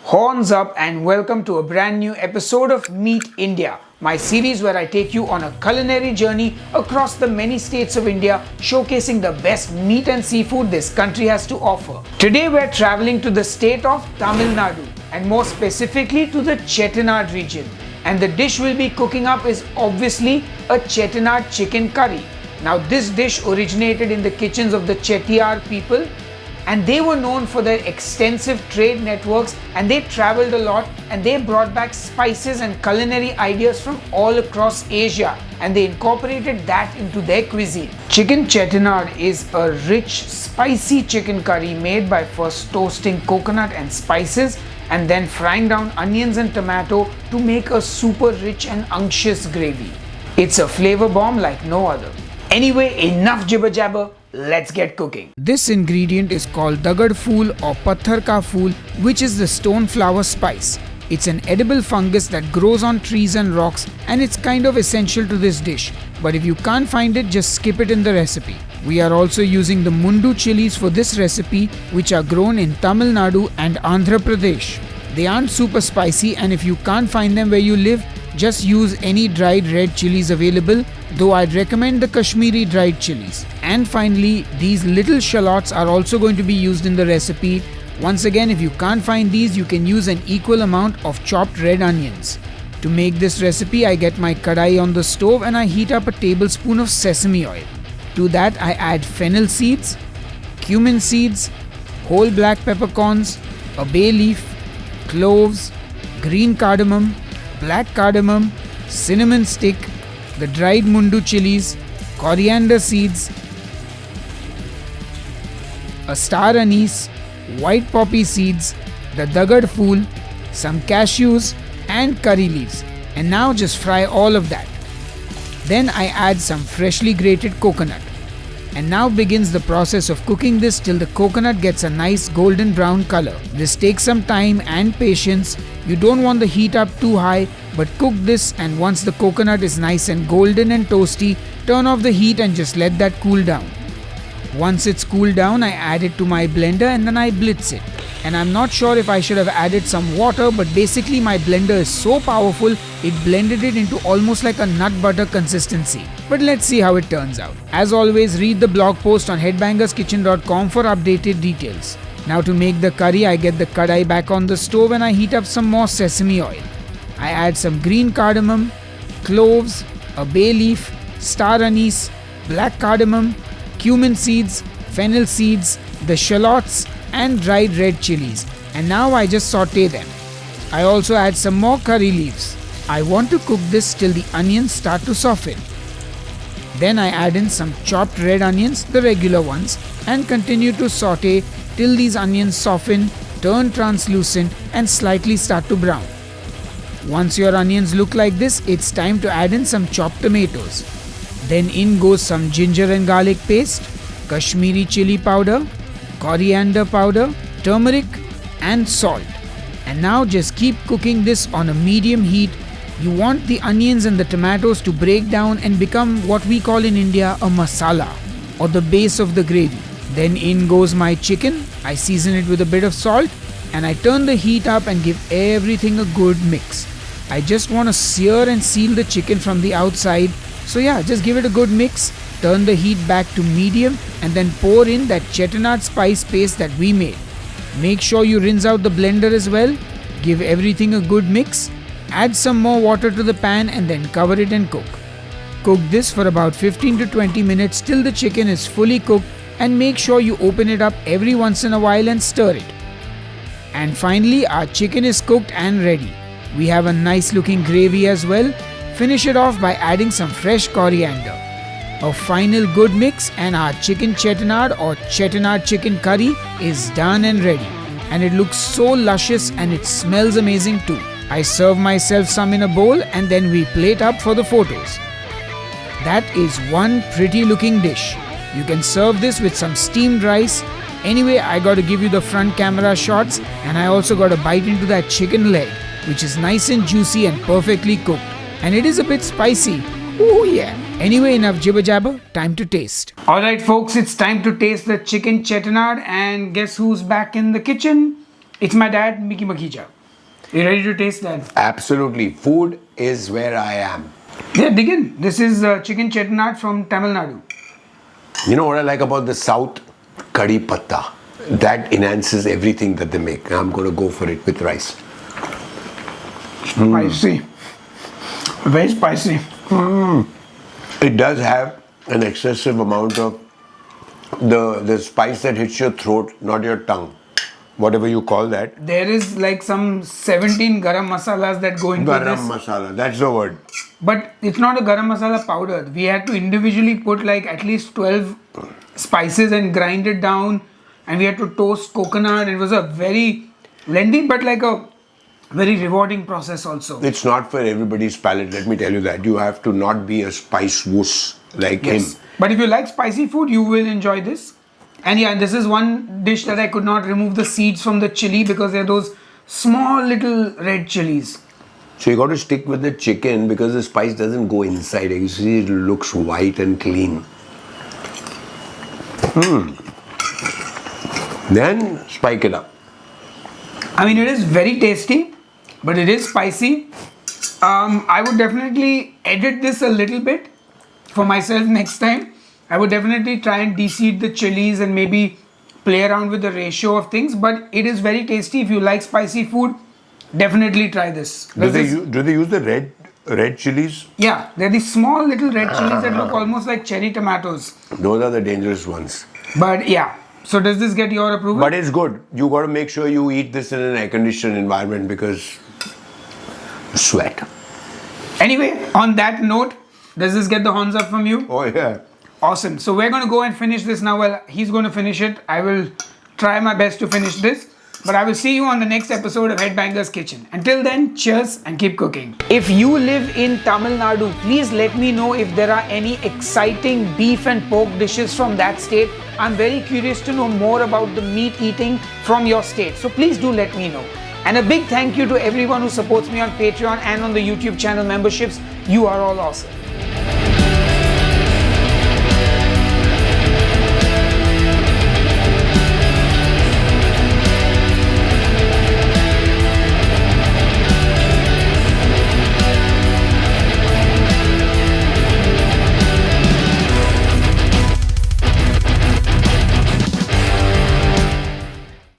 Horns up and welcome to a brand new episode of Meet India, my series where I take you on a culinary journey across the many states of India, showcasing the best meat and seafood this country has to offer. Today we're traveling to the state of Tamil Nadu and more specifically to the Chettinad region. And the dish we'll be cooking up is obviously a Chettinad chicken curry. Now this dish originated in the kitchens of the Chettiar people, and they were known for their extensive trade networks, and they traveled a lot and they brought back spices and culinary ideas from all across Asia, and they incorporated that into their cuisine. Chicken Chettinad is a rich, spicy chicken curry made by first toasting coconut and spices and then frying down onions and tomato to make a super rich and unctuous gravy. It's a flavor bomb like no other. Anyway, enough jibber jabber. Let's get cooking. This ingredient is called DagadPhool or Patthar ka Phool, which is the stone flower spice. It's an edible fungus that grows on trees and rocks, and it's kind of essential to this dish. But if you can't find it, just skip it in the recipe. We are also using the Mundu chilies for this recipe, which are grown in Tamil Nadu and Andhra Pradesh. They aren't super spicy, and if you can't find them where you live, just use any dried red chillies available, though I'd recommend the Kashmiri dried chillies. And finally, these little shallots are also going to be used in the recipe. Once again, if you can't find these, you can use an equal amount of chopped red onions. To make this recipe, I get my kadai on the stove and I heat up a tablespoon of sesame oil. To that, I add fennel seeds, cumin seeds, whole black peppercorns, a bay leaf, cloves, green cardamom, black cardamom, cinnamon stick, the dried mundu chilies, coriander seeds, a star anise, white poppy seeds, the DagadPhool, some cashews and curry leaves. And now just fry all of that. Then I add some freshly grated coconut. And now begins the process of cooking this till the coconut gets a nice golden brown color. This takes some time and patience. You don't want the heat up too high, but cook this, and once the coconut is nice and golden and toasty, turn off the heat and just let that cool down. Once it's cooled down, I add it to my blender and then I blitz it. And I'm not sure if I should have added some water, but basically my blender is so powerful, it blended it into almost like a nut butter consistency. But let's see how it turns out. As always, read the blog post on headbangerskitchen.com for updated details. Now to make the curry, I get the kadai back on the stove and I heat up some more sesame oil. I add some green cardamom, cloves, a bay leaf, star anise, black cardamom, cumin seeds, fennel seeds, the shallots and dried red chillies, and now I just saute them. I also add some more curry leaves. I want to cook this till the onions start to soften. Then I add in some chopped red onions, the regular ones, and continue to saute till these onions soften, turn translucent and slightly start to brown. Once your onions look like this, it's time to add in some chopped tomatoes. Then in goes some ginger and garlic paste, Kashmiri chili powder, coriander powder, turmeric and salt. And now just keep cooking this on a medium heat. You want the onions and the tomatoes to break down and become what we call in India a masala, or the base of the gravy. Then in goes my chicken. I season it with a bit of salt and I turn the heat up and give everything a good mix. I just want to sear and seal the chicken from the outside. So yeah, just give it a good mix. Turn the heat back to medium and then pour in that Chettinad spice paste that we made. Make sure you rinse out the blender as well. Give everything a good mix. Add some more water to the pan and then cover it and cook. Cook this for about 15 to 20 minutes till the chicken is fully cooked, and make sure you open it up every once in a while and stir it. And finally, our chicken is cooked and ready. We have a nice looking gravy as well. Finish it off by adding some fresh coriander. A final good mix and our chicken chettinad or Chettinad chicken curry is done and ready. And it looks so luscious and it smells amazing too. I serve myself some in a bowl and then we plate up for the photos. That is one pretty looking dish. You can serve this with some steamed rice. Anyway, I got to give you the front camera shots, and I also got to bite into that chicken leg, which is nice and juicy and perfectly cooked. And it is a bit spicy. Oh yeah. Anyway, enough jibber jabber, time to taste. Alright folks, it's time to taste the chicken chettinad, and guess who's back in the kitchen? It's my dad, Mickey Makhija. You ready to taste that? Absolutely. Food is where I am. Yeah, dig in. This is chicken chettinad from Tamil Nadu. You know what I like about the South? Kadhi patta. That enhances everything that they make. I'm going to go for it with rice. Spicy. Very spicy. It does have an excessive amount of the spice that hits your throat, not your tongue. Whatever you call that. There is like some 17 garam masalas that go into this. Garam masala, that's the word. But it's not a garam masala powder. We had to individually put like at least 12 spices and grind it down. And we had to toast coconut. It was a very lengthy but like a very rewarding process also. It's not for everybody's palate, let me tell you that. You have to not be a spice wuss like him. But if you like spicy food, you will enjoy this. And yeah, this is one dish that I could not remove the seeds from the chili because they're those small little red chilies. So you got to stick with the chicken because the spice doesn't go inside. You see, it looks white and clean. Then spike it up. I mean, it is very tasty, but it is spicy. I would definitely edit this a little bit for myself next time. I would definitely try and de-seed the chilies and maybe play around with the ratio of things. But it is very tasty. If you like spicy food, definitely try this. Do they use the red chilies? Yeah, they're these small little red chilies that look almost like cherry tomatoes. Those are the dangerous ones. But yeah, so does this get your approval? But it's good. You got to make sure you eat this in an air-conditioned environment because sweat. Anyway, on that note, does this get the horns up from you? Oh yeah. Awesome. So we're going to go and finish this now. Well, he's going to finish it. I will try my best to finish this. But I will see you on the next episode of Headbanger's Kitchen. Until then, cheers and keep cooking. If you live in Tamil Nadu, please let me know if there are any exciting beef and pork dishes from that state. I'm very curious to know more about the meat eating from your state. So please do let me know. And a big thank you to everyone who supports me on Patreon and on the YouTube channel memberships. You are all awesome.